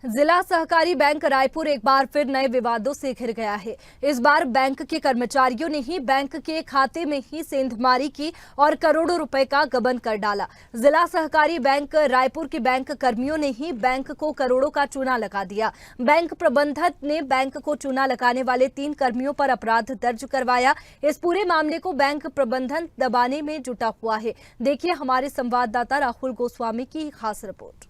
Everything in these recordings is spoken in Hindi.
जिला सहकारी बैंक रायपुर एक बार फिर नए विवादों से घिर गया है। इस बार बैंक के कर्मचारियों ने ही बैंक के खाते में ही सेंधमारी की और करोड़ों रुपए का गबन कर डाला। जिला सहकारी बैंक रायपुर के बैंक कर्मियों ने ही बैंक को करोड़ों का चूना लगा दिया। बैंक प्रबंधक ने बैंक को चूना लगाने वाले 3 कर्मियों पर अपराध दर्ज करवाया। इस पूरे मामले को बैंक प्रबंधन दबाने में जुटा हुआ है। देखिए हमारे संवाददाता राहुल गोस्वामी की खास रिपोर्ट।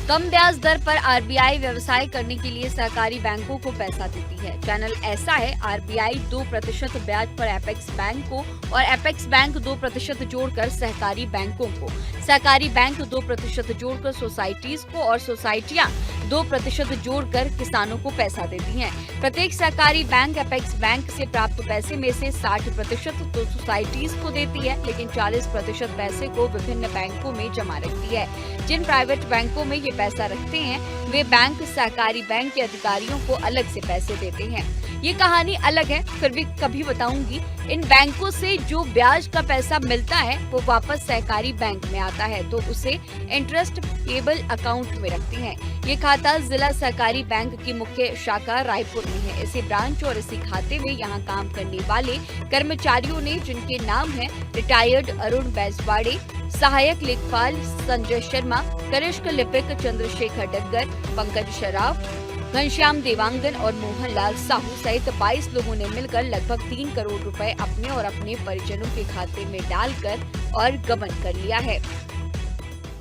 कम ब्याज दर पर आरबीआई व्यवसाय करने के लिए सहकारी बैंकों को पैसा देती है। चैनल ऐसा है, आरबीआई 2% ब्याज पर एपेक्स बैंक को और एपेक्स बैंक 2% जोड़कर सहकारी बैंकों को, सहकारी बैंक 2% जोड़कर सोसाइटीज को और सोसाइटियां 2% जोड़कर किसानों को पैसा देती हैं। प्रत्येक सहकारी बैंक एपेक्स बैंक से प्राप्त पैसे में से 60% तो सोसाइटीज को देती है, लेकिन 40% पैसे को विभिन्न बैंकों में जमा रखती है। जिन प्राइवेट बैंकों में ये पैसा रखते हैं वे बैंक सहकारी बैंक के अधिकारियों को अलग से पैसे देते हैं। ये कहानी अलग है, फिर भी कभी बताऊंगी। इन बैंकों से जो ब्याज का पैसा मिलता है वो वापस सहकारी बैंक में आता है, तो उसे इंटरेस्ट पेबल अकाउंट में रखते हैं। ये खाता जिला सहकारी बैंक की मुख्य शाखा रायपुर में है। इसी ब्रांच और इसी खाते में यहाँ काम करने वाले कर्मचारियों ने, जिनके नाम है रिटायर्ड अरुण बैसवाड़े, सहायक लेखपाल संजय शर्मा, कनिष्क लिपिक चंद्रशेखर डग्गर, पंकज शराफ, घनश्याम देवांगन और मोहनलाल साहू सहित 22 लोगों ने मिलकर लगभग 3 करोड़ रुपए अपने और अपने परिजनों के खाते में डालकर और गबन कर लिया है।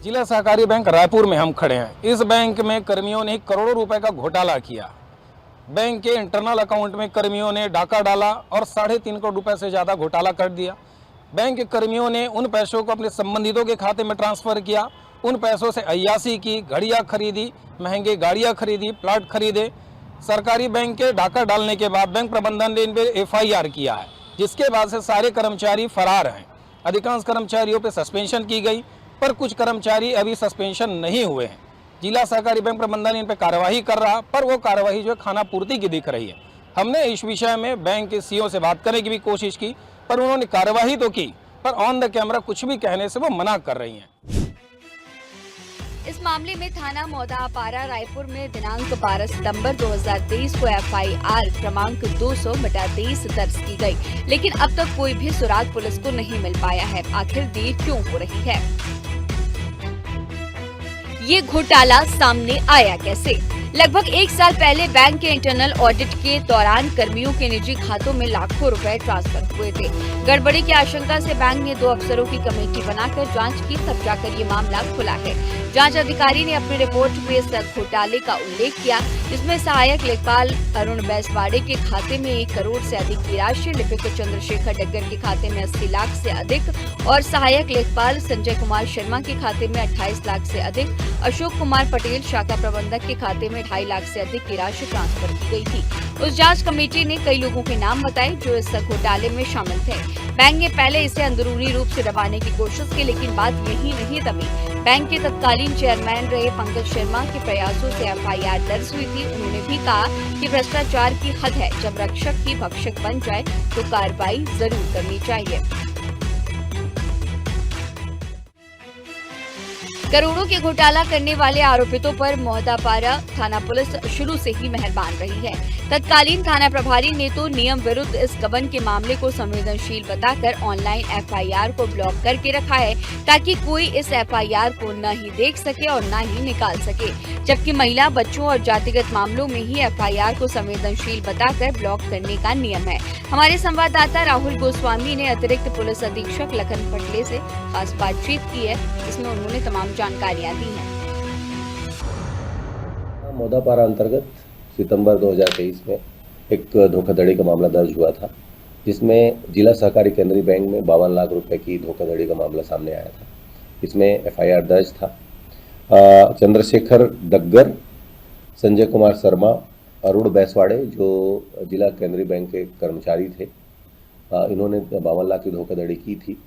जिला सहकारी बैंक रायपुर में हम खड़े हैं। इस बैंक में कर्मियों ने करोड़ों रुपए का घोटाला किया। बैंक के इंटरनल अकाउंट में कर्मियों ने डाका डाला और 3.5 करोड़ रुपए से ज्यादा घोटाला कर दिया। बैंक के कर्मियों ने उन पैसों को अपने संबंधितों के खाते में ट्रांसफर किया। उन पैसों से अय्यासी की, घड़ियां खरीदी, महंगे गाड़ियां खरीदी, प्लाट खरीदे। सरकारी बैंक के डाका डालने के बाद बैंक प्रबंधन ने इन पे FIR किया है, जिसके बाद से सारे कर्मचारी फरार हैं। अधिकांश कर्मचारियों पे सस्पेंशन की गई, पर कुछ कर्मचारी अभी सस्पेंशन नहीं हुए हैं। जिला सहकारी बैंक प्रबंधन इन पे कार्रवाई कर रहा, पर वो कार्रवाई जो खाना पूर्ति की दिख रही है। हमने इस विषय में बैंक के CEO से बात करने की भी कोशिश की, पर उन्होंने कार्रवाई तो की, पर ऑन द कैमरा कुछ भी कहने से वो मना कर रही हैं। इस मामले में थाना मौदापारा रायपुर में दिनांक 12 सितंबर 2023 को FIR क्रमांक 200/23 दर्ज की गई, लेकिन अब तक कोई भी सुराग पुलिस को नहीं मिल पाया है। आखिर देर क्यों हो रही है? ये घोटाला सामने आया कैसे? लगभग 1 साल पहले बैंक के इंटरनल ऑडिट के दौरान कर्मियों के निजी खातों में लाखों रुपए ट्रांसफर हुए थे। गड़बड़ी की आशंका से बैंक ने 2 अफसरों की कमेटी बनाकर जांच की, तब जाकर ये मामला खुला है। जांच अधिकारी ने अपनी रिपोर्ट में इस घोटाले का उल्लेख किया, जिसमें सहायक लेखपाल अरुण बैसवाड़े के खाते में 1 करोड़ से अधिक की राशि, लिपिक चंद्रशेखर डग्गर के खाते में 80 लाख से अधिक और सहायक लेखपाल संजय कुमार शर्मा के खाते में 28 लाख से अधिक, अशोक कुमार पटेल शाखा प्रबंधक के खाते में 2.5 लाख से अधिक की राशि ट्रांसफर की गई थी। उस जांच कमेटी ने कई लोगों के नाम बताए जो इस घोटाले में शामिल थे। बैंक ने पहले इसे अंदरूनी रूप से दबाने की कोशिश की, लेकिन बात यही नहीं दबी। बैंक के तत्कालीन चेयरमैन रहे पंकज शर्मा के प्रयासों से FIR दर्ज हुई थी। उन्होंने भी कहा कि भ्रष्टाचार की हद है, जब रक्षक ही भक्षक बन जाए तो कार्रवाई जरूर करनी चाहिए। करोड़ों के घोटाला करने वाले आरोपितों पर मौदापारा थाना पुलिस शुरू से ही मेहरबान रही है। तत्कालीन थाना प्रभारी ने तो नियम विरुद्ध इस गबन के मामले को संवेदनशील बताकर ऑनलाइन FIR को ब्लॉक करके रखा है, ताकि कोई इस FIR को न ही देख सके और न ही निकाल सके। जबकि महिला, बच्चों और जातिगत मामलों में ही FIR को संवेदनशील बताकर ब्लॉक करने का नियम है। हमारे संवाददाता राहुल गोस्वामी ने अतिरिक्त पुलिस अधीक्षक लखन पटले से खास बातचीत की है, जिसमें उन्होंने तमाम जानकारियां दी हैं। मौदापारा अंतर्गत सितंबर 2023 में एक धोखाधड़ी का मामला दर्ज हुआ था, जिसमें जिला सहकारी केंद्रीय बैंक में 52 लाख रुपए की धोखाधड़ी का मामला सामने आया था। इसमें FIR दर्ज था। चंद्रशेखर डग्गर, संजय कुमार शर्मा, अरुण बैसवाड़े जो जिला केंद्रीय बैंक के कर्मचारी थे, इन्होंने 52 लाख की धोखाधड़ी की थी।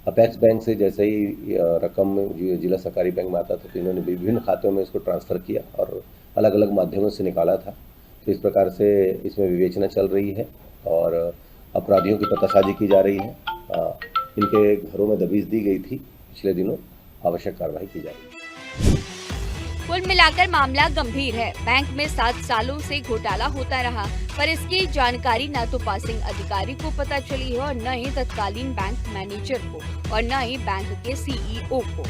अपेक्स बैंक से जैसे ही रकम जिला सहकारी बैंक में आता था तो इन्होंने विभिन्न खातों में इसको ट्रांसफ़र किया और अलग अलग माध्यमों से निकाला था। तो इस प्रकार से इसमें विवेचना चल रही है और अपराधियों की पतासाजी की जा रही है। इनके घरों में दबीज दी गई थी, पिछले दिनों आवश्यक कार्रवाई की जा रही है। कुल मिलाकर मामला गंभीर है। बैंक में 7 सालों से घोटाला होता रहा, पर इसकी जानकारी न तो पासिंग अधिकारी को पता चली है और न ही तत्कालीन बैंक मैनेजर को और न ही बैंक के सीईओ को।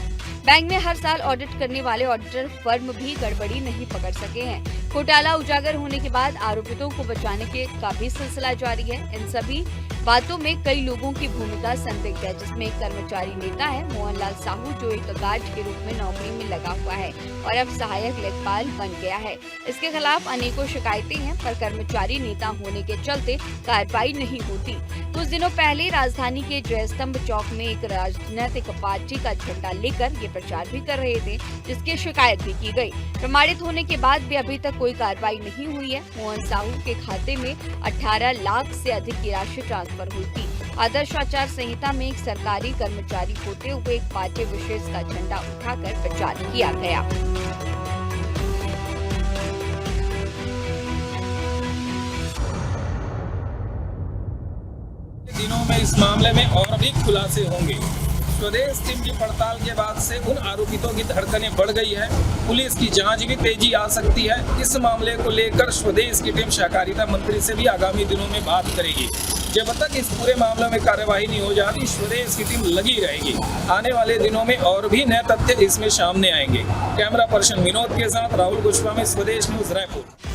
बैंक में हर साल ऑडिट करने वाले ऑडिटर फर्म भी गड़बड़ी नहीं पकड़ सके हैं। घोटाला उजागर होने के बाद आरोपितों को बचाने का भी सिलसिला जारी है। इन सभी बातों में कई लोगों की भूमिका संदिग्ध है, जिसमें एक कर्मचारी नेता है मोहनलाल साहू, जो एक गार्ड के रूप में नौकरी में लगा हुआ है और अब सहायक लेखपाल बन गया है। इसके खिलाफ अनेकों शिकायतें हैं, पर कर्मचारी नेता होने के चलते कार्रवाई नहीं होती। कुछ दिनों पहले राजधानी के जयस्तंभ चौक में एक राजनीतिक पार्टी का झंडा लेकर ये प्रचार भी कर रहे थे, जिसकी शिकायत भी की गई। प्रमाणित होने के बाद भी अभी तक कोई कार्रवाई नहीं हुई है। मोहन साहू के खाते में 18 लाख से अधिक की राशि ट्रांसफर हुई थी। आदर्श आचार संहिता में एक सरकारी कर्मचारी होते हुए एक पार्टी विशेष का झंडा उठाकर प्रचार किया गया। दिनों में इस मामले में और भी खुलासे होंगे। स्वदेश टीम की पड़ताल के बाद से उन आरोपितों की धड़कनें बढ़ गई है। पुलिस की जांच भी तेजी आ सकती है। इस मामले को लेकर स्वदेश की टीम सहकारिता मंत्री से भी आगामी दिनों में बात करेगी। जब तक इस पूरे मामले में कार्यवाही नहीं हो जाती, स्वदेश की टीम लगी रहेगी। आने वाले दिनों में और भी नए तथ्य इसमें सामने आएंगे। कैमरा पर्सन विनोद के साथ राहुल गोस्वामी, स्वदेश न्यूज, रायपुर।